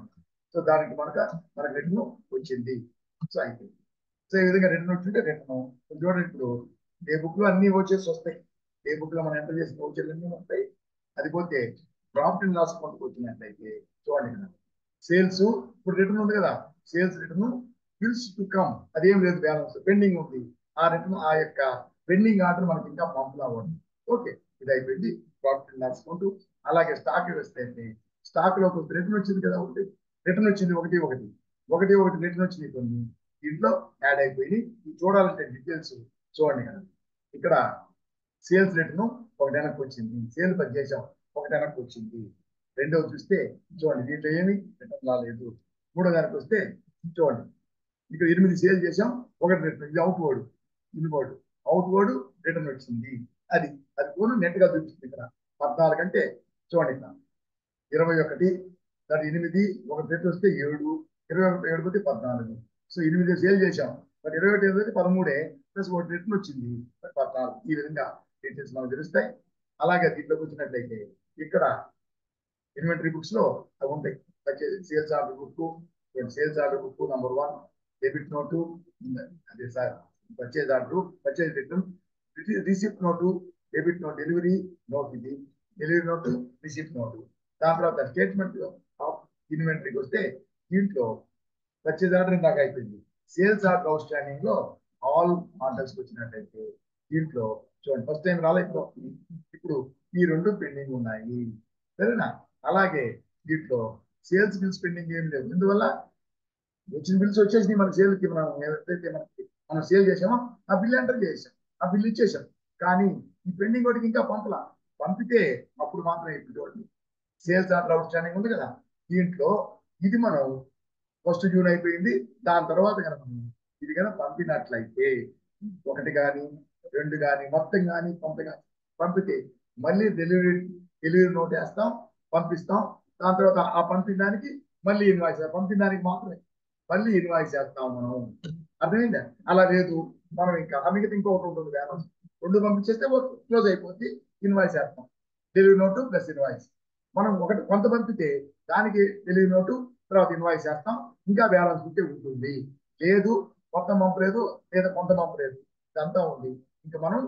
సో దానికి మనకు రిటర్న్ వచ్చింది. సో అయిపోయింది. సో ఈ విధంగా రిటర్న్ వచ్చింటే రిటర్న్ చూడండి. ఇప్పుడు ఏ బుక్ లో అన్ని వోచర్స్ వస్తాయి, ఏ బుక్ లో మనం ఎంటర్ చేసిన వోచర్లు అన్ని వస్తాయి. అది పోతే ప్రాఫిట్ అండ్ లాస్ అకౌంట్కి వచ్చినట్లయితే చూడండి, సేల్స్ ఇప్పుడు రిటర్న్ ఉంది కదా, sales return bills to come, అదేం లేదు, బ్యాలెన్స్ పెండింగ్ ఉంది. ఆ రిటర్న్ ఆ యొక్క పెండింగ్ ఆర్డర్ మనకి ఇంకా పంపులా ఉంది. ఓకే, ఇది అయిపోయింది ప్రాఫిట్ అండ్ లాస్ అకౌంట్. అలాగే స్టాక్ వస్తే స్టాక్ లో ఒక రిటర్న్ వచ్చింది కదా, ఒకటి రిటర్న్ వచ్చింది, ఒకటి రిటర్న్ వచ్చింది కొన్ని, దీంట్లో యాడ్ అయిపోయి చూడాలంటే డీటెయిల్స్ చూడండి కదా. ఇక్కడ సేల్స్ రిటర్న్ ఒకటి వెనక్కి వచ్చింది, సేల్ పని చేసాం ఒకటి వెనక్కి వచ్చింది. రెండోది చూస్తే చూడండి దీంట్లో ఏమి రిటర్న్ రాలేదు. మూడో దానికి వస్తే చూడండి ఇక్కడ 8 సేల్ చేసాం, ఒకటి రిటర్న్, ఇది out word, inward, out word return వచ్చింది. అది అది కూడా నెట్ గా చూపిస్తుంది ఇక్కడ 14 అంటే చూడండి ఇక్కడ 21, దాని 8, ఒకటి రిటర్న్ వస్తే 7, 21 7 పోతే 14. సో 8 సేల్ చేసాం, బట్ 21 ఏదైతే 13 ప్లస్ ఒకటి రిటర్న్ వచ్చింది 14. ఈ విధంగా డీటెయిల్స్ మనకు తెలుస్తాయి. అలాగే దీంట్లోకి వచ్చినట్లయితే ఇక్కడ ఇన్వెంటరీ బుక్స్ లో అవి ఉంటాయి. Sales order book, sales order book number 1, debit note, అదే sir purchase order, purchase return, receipt note, debit note, delivery note, ఇది డెలివరీ నోటు, రిసిప్ట్ నోటు. దాని తర్వాత స్టేట్మెంట్ ఆఫ్ ఇన్వెంటరీకి వస్తే దీంట్లో పర్చేజ్ ఆర్డర్ ఇందాక అయిపోయింది. సేల్స్ ఆర్డర్ అవుట్ స్టాండింగ్ లో ఆల్ ఆర్డర్స్ వచ్చినట్లయితే దీంట్లో చూడండి ఫస్ట్ టైం రాలేదు, ఇప్పుడు ఈ 2 పెండింగ్ ఉన్నాయి, సరేనా. అలాగే దీంట్లో సేల్స్ బిల్స్ పెండింగ్ ఏం లేవు, ఎందువల్ల వచ్చిన బిల్స్ వచ్చేసి మనకి సేల్కి మనం ఏదైతే మనకి మనం సేల్ చేసామో ఆ బిల్ ఎంటర్ చేసాం, ఆ బిల్ ఇచ్చేసాం. కానీ ఈ పెండింగ్ ఒకటికి ఇంకా పంపలా, పంపితే అప్పుడు మాత్రం ఇప్పుడు చూడండి సేల్స్ ఆర్డర్ అవుట్ స్టాండింగ్ ఉంది కదా, దీంట్లో ఇది మనం 1 జూన్ అయిపోయింది. దాని తర్వాత కనుక మనం ఇది కనుక పంపినట్లయితే 1 కానీ 2 కానీ మొత్తం కానీ పంపితే మళ్ళీ డెలివరీ నోట్ వేస్తాం, పంపిస్తాం. దాని తర్వాత ఆ పంపిన దానికి మళ్ళీ ఇన్వాయిస్, పంపిన దానికి మాత్రమే మళ్ళీ ఇన్వాయిస్ చేస్తాం మనం. అర్థమైందా? అలా లేదు, మనం ఇంకా మిగతా ఇంకొకటి ఉంటుంది బ్యాలెన్స్, 2 పంపించేస్తే క్లోజ్ అయిపోద్ది, ఇన్వాయిస్ చేస్తాం, డెలివరీ నోటు ప్లస్ ఇన్వాయిస్. మనం ఒకటి కొంత పంపితే దానికి డెలివరీ నోటు తర్వాత ఇన్వాయిస్ చేస్తాం, ఇంకా బ్యాలెన్స్ ఉంటే ఉంటుంది. లేదు మొత్తం పంపలేదు లేదా కొంత పంపలేదు, ఇదంతా ఉంది, ఇంకా మనం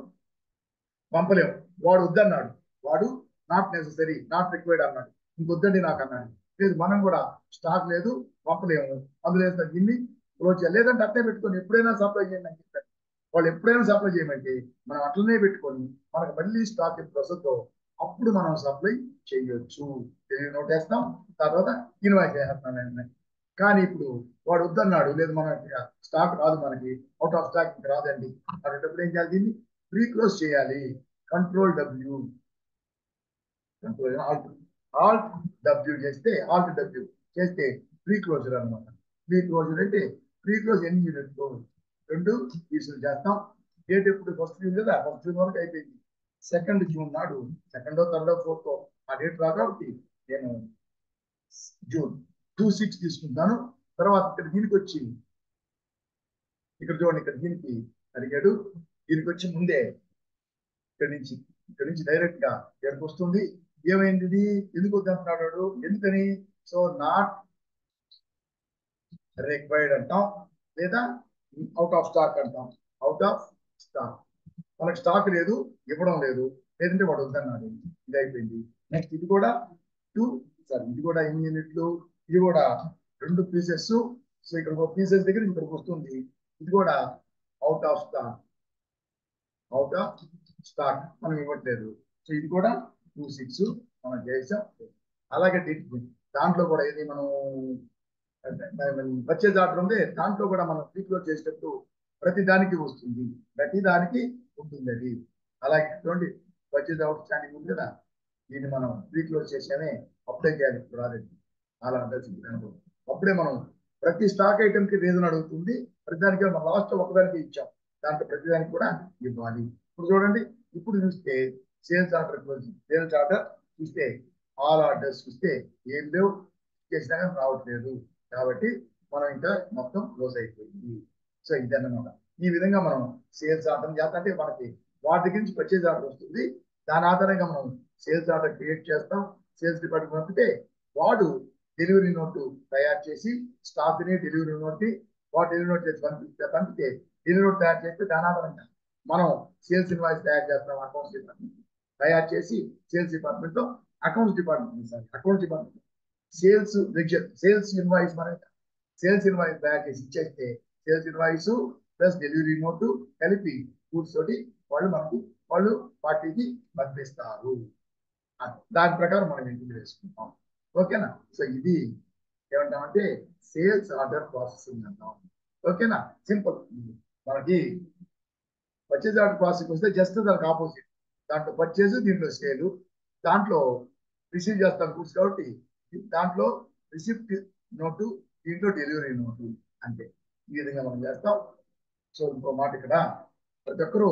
పంపలేము. వాడు వద్దన్నాడు, వాడు నాట్ నెసరీ నాట్ రిక్వైర్డ్ అన్నాడు, ఇంకొద్దండి నాకు అన్నాడు. లేదు మనం కూడా స్టాక్ లేదు పంపలేము, అందులో దీన్ని క్లోజ్ చేయాలి, లేదంటే అట్లే పెట్టుకొని ఎప్పుడైనా సప్లై చేయండి అని చెప్పారు. వాళ్ళు ఎప్పుడైనా సప్లై చేయమంటే మనం అట్లనే పెట్టుకొని మనకు మళ్ళీ స్టాక్ ఎప్పుడు వస్తుందో అప్పుడు మనం సప్లై చేయొచ్చు. డెలివరీ నోట్ వేస్తాం, తర్వాత ఇన్వాయిస్ చేస్తాం. కానీ ఇప్పుడు వాడు వద్దన్నాడు, లేదు మన స్టాక్ రాదు, మనకి అవుట్ ఆఫ్ స్టాక్ రాదండి అటువంటిప్పుడు ఏం చేయాలి, దీన్ని ప్రీ క్లోజ్ చేయాలి. Control W, control Alt W చేస్తే, ఆల్ట్ డబ్ల్యూ చేస్తే ప్రీ క్లోజర్ అనమాట. ప్రీ క్లోజర్ అంటే ప్రీ క్లోజ్ ఎన్ని యూనిట్లు 2 పీసులు చేస్తాం. డేట్ ఎప్పుడు 1 జూన్ కదా, 1 జూన్ వరకు అయిపోయింది. 2 జూన్ నాడు 2వ 3వ 4వ ఆ డేట్ రా కాబట్టి నేను జూన్ 26 తీసుకుంటాను. తర్వాత ఇక్కడ దీనికి వచ్చి ఇక్కడ చూడండి, ఇక్కడ దీనికి అడిగాడు, దీనికి వచ్చి ముందే ఇక్కడ నుంచి డైరెక్ట్ గా ఎక్కడికి వస్తుంది, ఏమైంది ఇది ఎందుకు వద్దంటున్నాడు, ఎందుకని, సో నాట్ రిక్వైర్డ్ అంటాం, లేదా అవుట్ ఆఫ్ స్టాక్ అంటాం. అవుట్ ఆఫ్ స్టాక్, మనకు స్టాక్ లేదు, ఇవ్వడం లేదు, లేదంటే వాడు వద్దన్నాడు, ఇది అయిపోయింది. నెక్స్ట్ ఇది కూడా 2, సార్ ఇది కూడా ఎన్ని యూనిట్లు, ఇది కూడా 2 పీసెస్. సో ఇక్కడ పీసెస్ దగ్గర ఇక్కడికి వస్తుంది, ఇది కూడా out of stock, out of stock మనం ఇవ్వట్లేదు. సో ఇది కూడా 26 మనం చేసాం. అలాగే దాంట్లో కూడా ఏది మనం పర్చేజ్ ఆర్డర్ ఉంది, దాంట్లో కూడా మనం ప్రీక్లోజ్ చేసేటప్పుడు ప్రతి దానికి వస్తుంది, ప్రతి దానికి ఉంటుంది అది. అలాగే చూడండి పర్చేజ్ అవుట్ స్టాండింగ్ ఉంది కదా, దీన్ని మనం ప్రీక్లోజ్ చేసానే అప్లై చేయాలి రాలేదు, అలా అప్పుడే మనం ప్రతి స్టాక్ ఐటమ్ కి రీజన్ అడుగుతుంది, ప్రతి దానికి మనం లాస్ట్ ఒకదానికి ఇచ్చాం, దాంట్లో ప్రతి దానికి కూడా ఇవ్వాలి. ఇప్పుడు చూడండి, ఇప్పుడు చూస్తే sales order close, sales order చూస్తే ఆల్ ఆర్డర్స్ చూస్తే ఏం లేవు, చేసినా కానీ రావట్లేదు, కాబట్టి మనం ఇంకా మొత్తం క్లోజ్ అయిపోయింది. సో ఇదన్నమాట. ఈ విధంగా మనం సేల్స్ ఆర్డర్ చేస్తా అంటే మనకి వాటి దగ్గర నుంచి పర్చేజ్ ఆర్డర్ వస్తుంది, దాని ఆధారంగా మనం సేల్స్ ఆర్డర్ క్రియేట్ చేస్తాం, సేల్స్ డిపార్ట్మెంట్ పంపితే వాడు డెలివరీ నోటు తయారు చేసి స్టాక్ ని డెలివరీ నోట్ ని వాడు డెలివరీ నోట్ చేసి పంపితే డెలివరీ నోట్ తయారు చేస్తే దాని ఆధారంగా మనం సేల్స్ ఇన్వాయిస్ తయారు చేస్తాం. అకౌంట్స్ డిపార్ట్మెంట్ తయారు చేసి సేల్స్ డిపార్ట్మెంట్ లో అకౌంట్స్ డిపార్ట్మెంట్ సేల్స్ ఇన్వాయిస్ మన సేల్స్ ఇన్వాయిస్ తయారు చేసి ఇచ్చేస్తే sales invoice plus delivery note కలిపి గూడ్స్ తోటి వాళ్ళు పార్టీకి పంపిస్తారు. దాని ప్రకారం మనం ఇంటికి వేసుకుంటాం. ఓకేనా? సో ఇది ఏమంటామంటే సేల్స్ ఆర్డర్ ప్రాసెసింగ్ అంటాం. ఓకేనా? సింపుల్. మనకి పర్చేజ్ ఆర్డర్ ప్రాసెసింగ్ వస్తే జస్ట్ దానికి ఆపోజిట్ దాంట్లో పర్చేజ్, దీంట్లో సేలు, దాంట్లో రిసీవ్ చేస్తాం గూడ్స్ కాబట్టి దాంట్లో రిసిప్ట్ నోటు, దీంట్లో డెలివరీ నోటు. అంటే ఈ విధంగా మనం చేస్తాం. సో ఇంకో మాట ఇక్కడ, ప్రతి ఒక్కరూ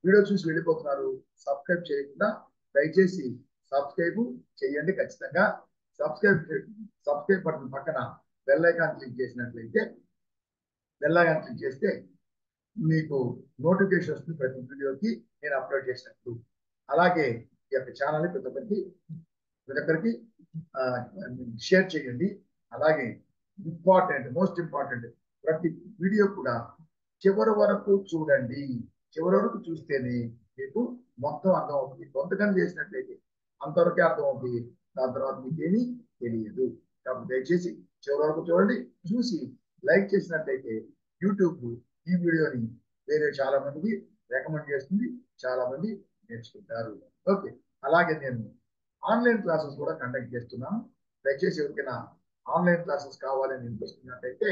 వీడియో చూసి వెళ్ళిపోతున్నారు. సబ్స్క్రైబ్ చేయకుండా దయచేసి సబ్స్క్రైబ్ చేయండి ఖచ్చితంగా. సబ్స్క్రైబ్ బటన్ పక్కన బెల్ ఐకాన్ క్లిక్ చేసినట్లయితే, బెల్ ఐకాన్ క్లిక్ చేస్తే మీకు నోటిఫికేషన్ వస్తుంది ప్రతి వీడియోకి నేను అప్లోడ్ చేసినప్పుడు. అలాగే ఈ యొక్క ఛానల్ని ప్రతి ఒక్కరికి షేర్ చేయండి. అలాగే మోస్ట్ ఇంపార్టెంట్, ప్రతి వీడియో కూడా చివరి వరకు చూడండి. చివరి వరకు చూస్తేనే మీకు మొత్తం అర్థం అవుతుంది. కొంతకని చేసినట్లయితే అంతవరకే అర్థం అవుతుంది, దాని తర్వాత మీకేమీ తెలియదు. కాబట్టి దయచేసి చివరి వరకు చూడండి. చూసి లైక్ చేసినట్లయితే యూట్యూబ్ ఈ వీడియోని వేరే చాలా మందికి రికమెండ్ చేస్తుంది, చాలా మంది నేర్చుకుంటారు. ఓకే, అలాగే నేను ఆన్లైన్ క్లాసెస్ కూడా కండక్ట్ చేస్తున్నాను. దయచేసి ఎవరికైనా ఆన్లైన్ క్లాసెస్ కావాలని అనిపిస్తున్నట్టయితే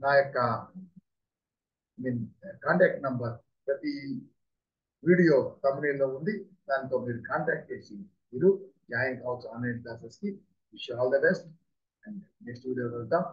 నా యొక్క కాంటాక్ట్ నంబర్ ప్రతి వీడియో thumbnail లో ఉంది. దాంతో మీరు కాంటాక్ట్ చేసి మీరు జాయిన్ కావచ్చు ఆన్లైన్ క్లాసెస్ కి. Wish all the best and next video వెళ్తాం.